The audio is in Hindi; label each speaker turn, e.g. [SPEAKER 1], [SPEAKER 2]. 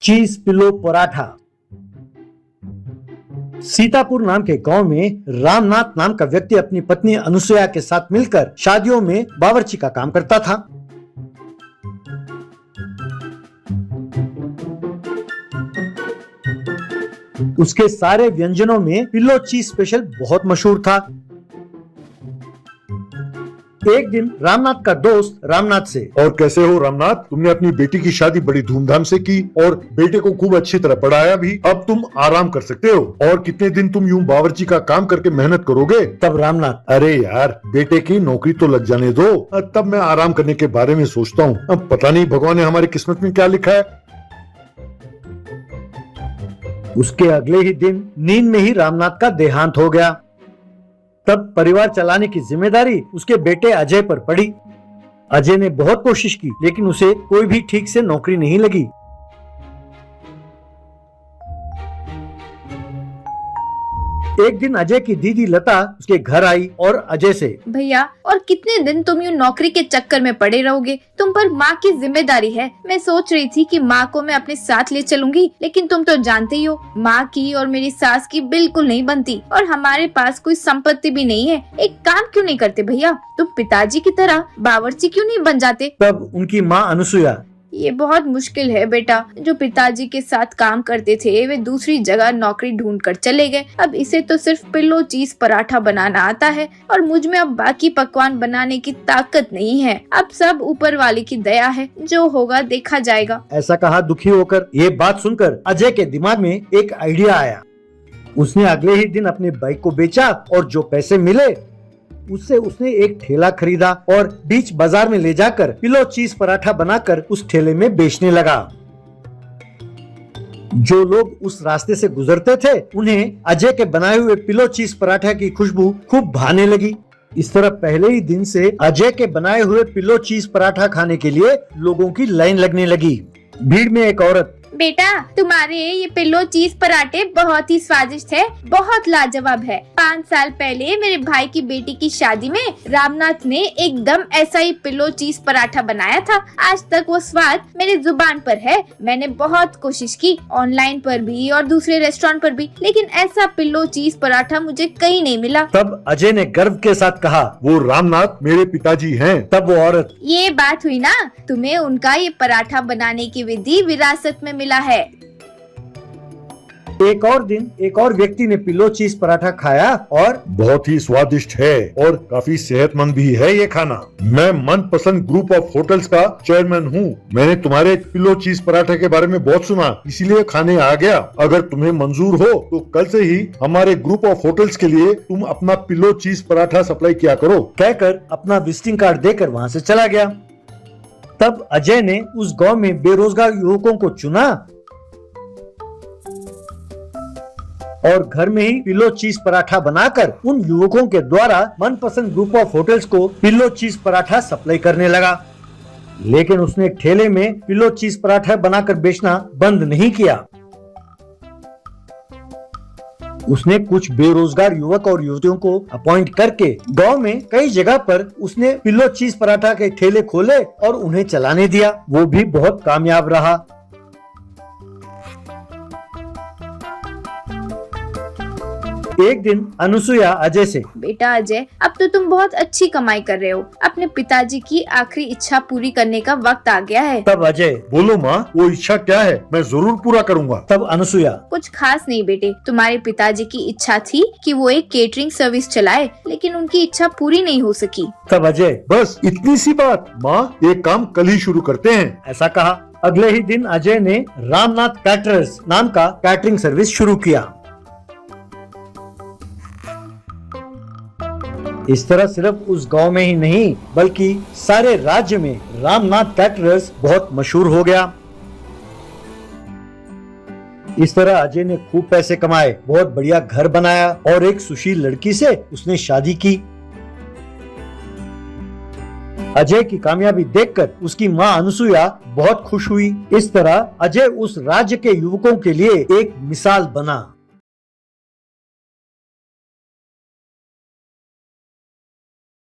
[SPEAKER 1] चीज पिलो पराठा। सीतापुर नाम के गांव में रामनाथ नाम का व्यक्ति अपनी पत्नी अनुसुया के साथ मिलकर शादियों में बावर्ची का काम करता था। उसके सारे व्यंजनों में पिलो चीज स्पेशल बहुत मशहूर था। एक दिन रामनाथ का दोस्त रामनाथ से,
[SPEAKER 2] और कैसे हो रामनाथ, तुमने अपनी बेटी की शादी बड़ी धूमधाम से की और बेटे को खूब अच्छी तरह पढ़ाया भी, अब तुम आराम कर सकते हो। और कितने दिन तुम यूं बावर्ची का काम करके मेहनत करोगे?
[SPEAKER 1] तब रामनाथ,
[SPEAKER 2] अरे यार, बेटे की नौकरी तो लग जाने दो, तब मैं आराम करने के बारे में सोचता हूँ। अब पता नहीं भगवान ने हमारी किस्मत में क्या लिखा है।
[SPEAKER 1] उसके अगले ही दिन नींद में ही रामनाथ का देहांत हो गया। तब परिवार चलाने की जिम्मेदारी उसके बेटे अजय पर पड़ी। अजय ने बहुत कोशिश की, लेकिन उसे कोई भी ठीक से नौकरी नहीं लगी। एक दिन अजय की दीदी लता उसके घर आई और अजय से,
[SPEAKER 3] भैया, और कितने दिन तुम यूँ नौकरी के चक्कर में पड़े रहोगे? तुम पर माँ की जिम्मेदारी है। मैं सोच रही थी कि माँ को मैं अपने साथ ले चलूंगी, लेकिन तुम तो जानते ही हो, माँ की और मेरी सास की बिल्कुल नहीं बनती, और हमारे पास कोई संपत्ति भी नहीं है। एक काम क्यों नहीं करते भैया, तुम पिताजी की तरह बावर्ची क्यों नहीं बन जाते?
[SPEAKER 1] तब उनकी माँ अनुसुया,
[SPEAKER 3] ये बहुत मुश्किल है बेटा, जो पिताजी के साथ काम करते थे वे दूसरी जगह नौकरी ढूंढ कर चले गए। अब इसे तो सिर्फ पिलो चीज पराठा बनाना आता है और मुझ में अब बाकी पकवान बनाने की ताकत नहीं है। अब सब ऊपर वाले की दया है, जो होगा देखा जाएगा।
[SPEAKER 1] ऐसा कहा दुखी होकर। ये बात सुनकर अजय के दिमाग में एक आइडिया आया। उसने अगले ही दिन अपने बाइक को बेचा और जो पैसे मिले उससे उसने एक ठेला खरीदा और बीच बाजार में ले जाकर पिलो चीज पराठा बनाकर उस ठेले में बेचने लगा। जो लोग उस रास्ते से गुजरते थे उन्हें अजय के बनाए हुए पिलो चीज पराठा की खुशबू खूब भाने लगी। इस तरह पहले ही दिन से अजय के बनाए हुए पिलो चीज पराठा खाने के लिए लोगों की लाइन लगने लगी। भीड़ में एक औरत,
[SPEAKER 3] बेटा, तुम्हारे ये पिलो चीज पराठे बहुत ही स्वादिष्ट है, बहुत लाजवाब है। 5 साल पहले मेरे भाई की बेटी की शादी में रामनाथ ने एकदम ऐसा ही पिलो चीज पराठा बनाया था। आज तक वो स्वाद मेरे जुबान पर है। मैंने बहुत कोशिश की, ऑनलाइन पर भी और दूसरे रेस्टोरेंट पर भी, लेकिन ऐसा पिलो चीज पराठा मुझे कहीं नहीं मिला।
[SPEAKER 1] तब अजय ने गर्व के साथ कहा,
[SPEAKER 2] वो रामनाथ मेरे पिताजी हैं।
[SPEAKER 1] तब वो औरत,
[SPEAKER 3] ये बात हुई ना, तुम्हें उनका ये पराठा बनाने की विधि विरासत में मिला है।
[SPEAKER 1] एक और दिन एक और व्यक्ति ने पिलो चीज पराठा खाया और
[SPEAKER 2] बहुत ही स्वादिष्ट है और काफी सेहतमंद भी है ये खाना। मैं मनपसंद ग्रुप ऑफ होटल्स का चेयरमैन हूँ। मैंने तुम्हारे पिलो चीज पराठे के बारे में बहुत सुना, इसीलिए खाने आ गया। अगर तुम्हें मंजूर हो तो कल से ही हमारे ग्रुप ऑफ होटल्स के लिए तुम अपना पिलो चीज पराठा सप्लाई किया करो।
[SPEAKER 1] कहकर अपना विजिटिंग कार्ड देकर वहाँ से चला गया। तब अजय ने उस गांव में बेरोजगार युवकों को चुना और घर में ही पिलो चीज पराठा बनाकर उन युवकों के द्वारा मनपसंद ग्रुप ऑफ होटल्स को पिलो चीज पराठा सप्लाई करने लगा। लेकिन उसने एक ठेले में पिलो चीज पराठा बनाकर बेचना बंद नहीं किया। उसने कुछ बेरोजगार युवक और युवतियों को अपॉइंट करके गांव में कई जगह पर उसने पिलो चीज पराठा के ठेले खोले और उन्हें चलाने दिया। वो भी बहुत कामयाब रहा। एक दिन अनुसुया अजय से,
[SPEAKER 3] बेटा अजय, अब तो तुम बहुत अच्छी कमाई कर रहे हो। अपने पिताजी की आखिरी इच्छा पूरी करने का वक्त आ गया है।
[SPEAKER 1] तब अजय,
[SPEAKER 2] बोलो माँ, वो इच्छा क्या है? मैं जरूर पूरा करूँगा।
[SPEAKER 1] तब अनुसुया,
[SPEAKER 3] कुछ खास नहीं बेटे, तुम्हारे पिताजी की इच्छा थी कि वो एक केटरिंग सर्विस चलाए, लेकिन उनकी इच्छा पूरी नहीं हो सकी।
[SPEAKER 1] तब अजय,
[SPEAKER 2] बस इतनी सी बात माँ, एक काम कल ही शुरू करते हैं।
[SPEAKER 1] ऐसा कहा। अगले ही दिन अजय ने रामनाथ कैटरर्स नाम का कैटरिंग सर्विस शुरू किया। इस तरह सिर्फ उस गांव में ही नहीं बल्कि सारे राज्य में रामनाथ कैटरर्स बहुत मशहूर हो गया। इस तरह अजय ने खूब पैसे कमाए, बहुत बढ़िया घर बनाया और एक सुशील लड़की से उसने शादी की। अजय की कामयाबी देखकर उसकी माँ अनुसुया बहुत खुश हुई। इस तरह अजय उस राज्य के युवकों के लिए एक मिसाल बना।